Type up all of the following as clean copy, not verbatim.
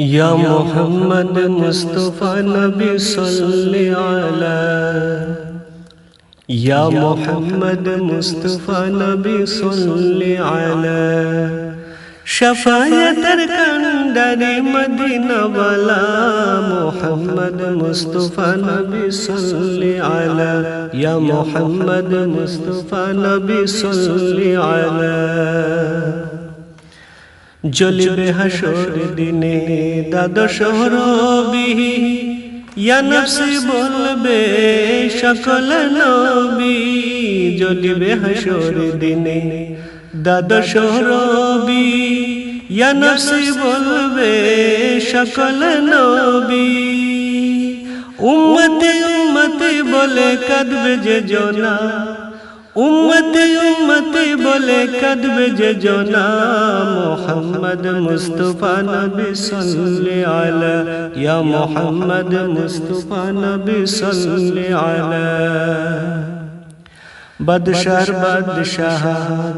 या मोहम्मद मुस्तफा नबी सल्ले अला, या मोहम्मद मुस्तफा नबी सल्ले अला। शफायतर कंदरे मदीना वाला मोहम्मद मुस्तफा नबी सल्ले अला, या मोहम्मद मुस्तफा नबी सल्ले अला। জ্বলিবে হাসর দিনে দ্বাদশ রবি, ইয়া নফসি বলবে সকল নবী। জ্বলিবে হাসর দিনে দ্বাদশ রবি, ইয়া নফসি বলবে সকল নবী। উম্মতে উম্মতে বলে কাঁদবে যে জনা, উম্মতে উম্মতে বলে কাঁদবে যে জনা। মোহাম্মদ মুস্তফা নবী সাল্লে আলা, ইয়া মোহাম্মদ মুস্তফা নবী সাল্লে আলা। বাদশার বাদশাহ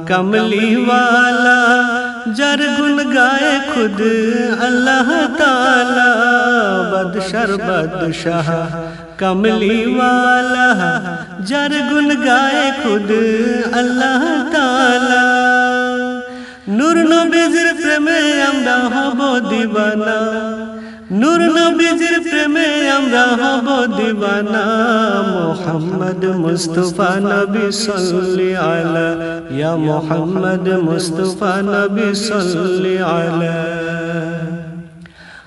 কমলি वाला, যার গুণ গায়ে খুদ আল্লাহ তাআলা। বাদশার বাদশাহ কমলি वाला, যার গুণ গায়ে খুদ আল্লাহ তাআলা। নূর নবীর প্রেমে আমরা হব দিওয়ানা, নূর নবীর প্রেমে আমরা হব দিওয়ানা। মোহাম্মদ মুস্তফা নবী সাল্লে আলা, ইয়া মোহাম্মদ মুস্তফা নবী সাল্লে আলা।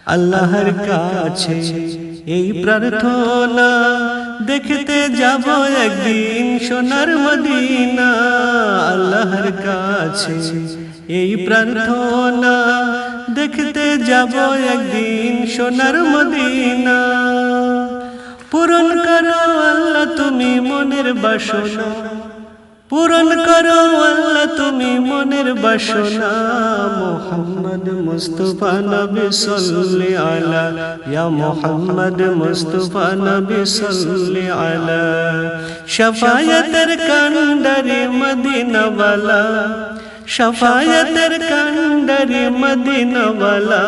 আল্লাহর কাছে এই প্রার্থনা, দেখতে যাব একদিন সোনার মদিনা। আল্লাহর কাছে এই প্রার্থনা, দেখতে যাব একদিন সোনার মদিনা। পূরণ করো আল্লাহ তুমি মনের বাসনা, পূরণ করো আল্লাহ তুমি মনের বাসনা। মোহাম্মদ মুস্তফা নবী সাল্লে আলা, ইয়া মোহাম্মদ মুস্তফা নবী সাল্লে আলা। শফায়তের কান্ডারি মদিনা वाला, शफायतर कंदरे मदीना वाला।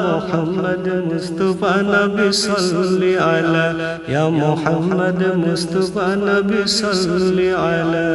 मोहम्मद मुस्तफा नबी सल्ले अला, या मोहम्मद मुस्तफा नबी सल्ले अला।